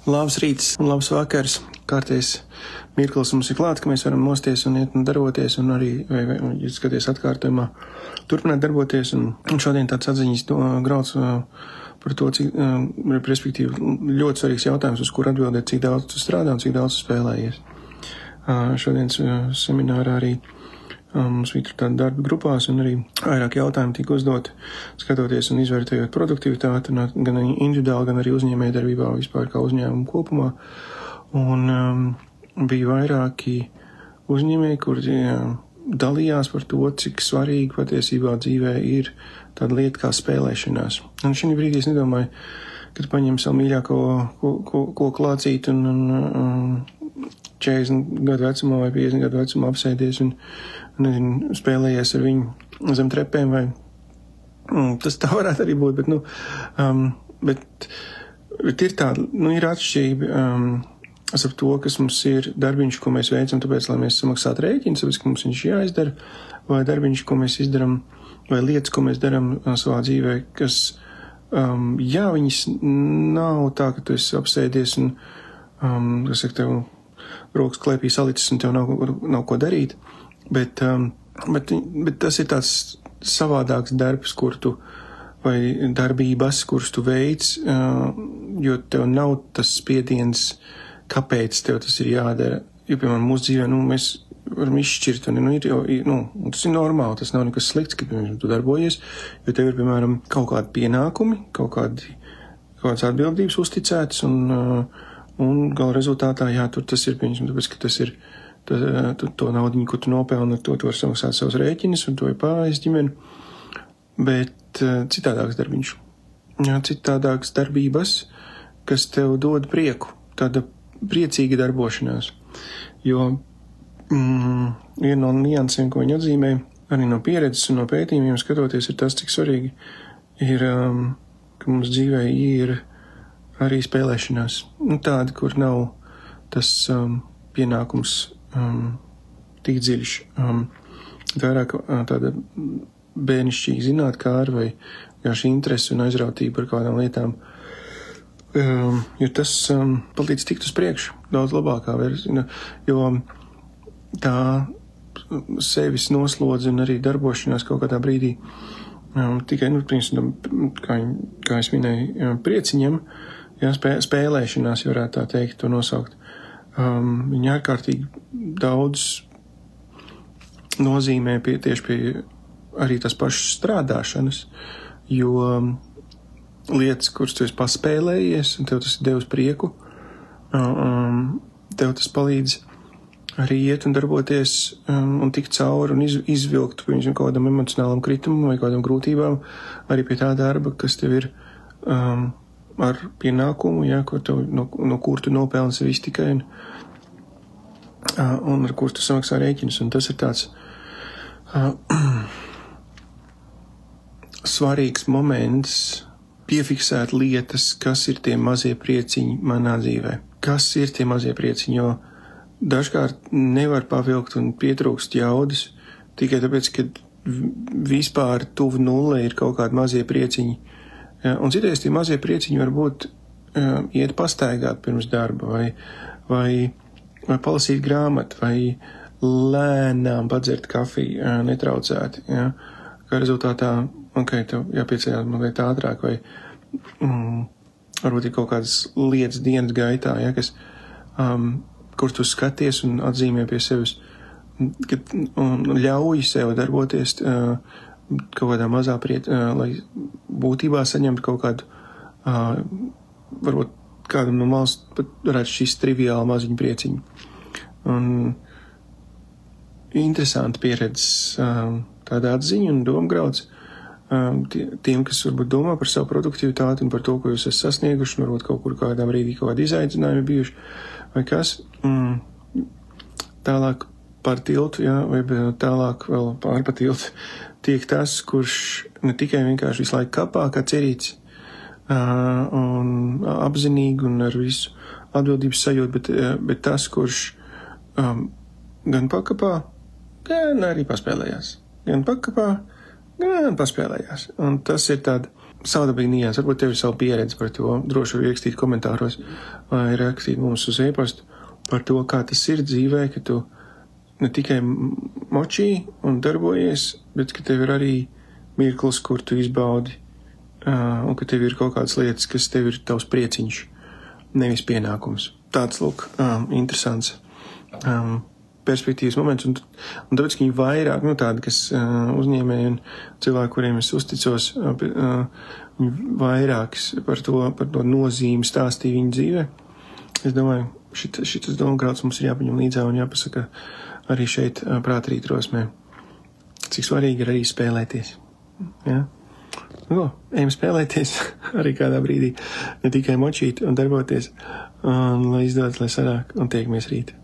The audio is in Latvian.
Labs rīts un labs vakars. Kārtais mirklis mums ir klāt, ka mēs varam mosties un iet un darboties un arī, ja skaties atkārtojumā, turpināt darboties. Un šodien tāds atziņas grauds par to, cik, respektīvi, ļoti svarīgs jautājums, uz kur atbildēt, cik daudz tu strādā un cik daudz tu spēlējies. Šodienas seminārā arī mums bija tāda darba grupās un arī vairāk jautājumi tika uzdoti, skatoties un izvērtējot produktivitāti, gan individuāli, gan arī uzņēmējdarbībā vispār kā uzņēmumu kopumā. Un bija vairāki uzņēmēji, kuri dalījās par to, cik svarīgi patiesībā dzīvē ir tāda lieta kā spēlēšanās. Un šī brīdī es nedomāju, kad paņem savu mīļāko ko klācīt un 40 gadu vecumā vai 50 gadu vecumā apsēdies un nezinu, spēlējies ar viņu zem trepēm vai tas tā varētu arī būt, bet ir tāda, ir atšķirība ap to, kas mums ir darbiņš, ko mēs veicam, tāpēc, lai mēs samaksātu rēķinus, tāpēc, ka mums viņš jāizdara, vai darbiņš, ko mēs izdaram, vai lietas, ko mēs daram savā dzīvē, kas, viņas nav tā, ka tu esi apsēdies un, kas saka, tev rokas klēpī salicis un tev nav ko darīt, bet tas ir tāds savādāks darbs, kur tu, vai darbības, kuras tu veic, jo tev nav tas spiediens, kāpēc tev tas ir jādara. Jo, piemēram, mūsu dzīvē, mēs varam izšķirt, un tas ir normāli, tas nav nekas slikts, ka, piemēram, tu darbojies, jo tev ir, piemēram, kaut kādi pienākumi, kaut kādas atbildības uzticētas, un gala rezultātā, tur tas ir, piemēram, tāpēc, ka tas ir to naudiņu, ko tu nopelni, ar to tu var samaksāt savus rēķinus, un to ir pārējais ģimeni, bet citādāks darbiņš, citādāks darbības, kas tev dod prieku, tāda priecīga darbošanās, jo viena no niansēm, ko viņi atzīmē, arī no pieredzes un no pētījumiem skatoties, ir tas, cik svarīgi ir, ka mums dzīvē ir arī spēlēšanās, tāda, kur nav tas pienākums tik dziļš, vairāk tāda bērnišķīga zinātkāra vai šī interese un aizrautība par kādām lietām, jo tas palīdz tikt uz priekšu daudz labākā versija, jo tā sevis noslodze un arī darbošanās kaut kādā brīdī tikai, kā es minēju, prieciņam, spēlēšanās, varētu tā teikt, to nosaukt. Viņa ārkārtīgi daudz nozīmē tieši pie arī tās pašas strādāšanas, jo lietas, kuras tu esi paspēlējies, un tev tas ir devis prieku, tev tas palīdz arī iet un darboties un tikt cauri un izvilkt piemēram kaut kādam emocionālam kritumam vai kādam grūtībām arī pie tā darba, kas tev ir ar pienākumu, ko tev, no kur tu nopelni sev iztikai un ar kur tu samaksā rēķinus. Un tas ir tāds svarīgs moments piefiksēt lietas, kas ir tie mazie prieciņi manā dzīvē. Kas ir tie mazie prieciņi, jo dažkārt nevar pavilkt un pietrūkst jaudas tikai tāpēc, ka vispār tuvu nulle ir kaut kādi mazie prieciņi. Un citreiz tie mazie prieciņi var būt iet pastaigāt pirms darba vai palasīt grāmatu vai lēnām padzert kafiju netraucēti. Kā rezultātā, tev jāpieceļās mazliet ātrāk vai varbūt ir kaut kādas lietas dienas gaitā, kas, kur tu skaties un atzīmē pie sevis, un ļauj sev darboties kaut kādā mazā lai būtībā saņemtu kaut kādu, varbūt kādam no malas pat varētu šis triviāli maziņu prieciņu. Un interesanti pieredzes tāda atziņa un domgrauds tiem, kas varbūt domā par savu produktivitāti un par to, ko jūs esat sasnieguši, varbūt kaut kur kādā brīdī kaut kādi izaicinājumi bijuši, vai kas. Tālāk par tiltu, vai tālāk vēl pārpa tiltu, tiek tas, kurš ne tikai vienkārši visu laiku kapā kā cerīts un apzinīgi un ar visu atbildības sajūtu, bet tas, kurš gan pakapā, gan arī paspēlējās. Gan pakapā, gan paspēlējās. Un tas ir tāda savādāk nianses. Varbūt tev ir savu pieredzi par to. Droši var ierakstīt komentāros vai rakstīt mums uz e-pastu par to, kā tas ir dzīvē, ka tu ne tikai močī un darbojies, bet ka tev ir arī mirklis, kur tu izbaudi un ka tev ir kaut kādas lietas, kas tev ir tavs prieciņš, nevis pienākums. Tāds, lūk, interesants perspektīvas moments, un tāpēc, ka viņi vairāk, tādi, kas uzņēmēji un cilvēki, kuriem es uzticos, viņi vairākas par to nozīmi stāstīja viņu dzīvē. Es domāju, šitas domāgrauds mums ir jāpaņem līdzā un jāpasaka arī šeit prāta rītrosmē, cik svarīgi ir arī spēlēties. Ja? Ejam spēlēties arī kādā brīdī, ne tikai močīt un darboties, un lai izdodas, lai sanāk, un tiekamies rīt.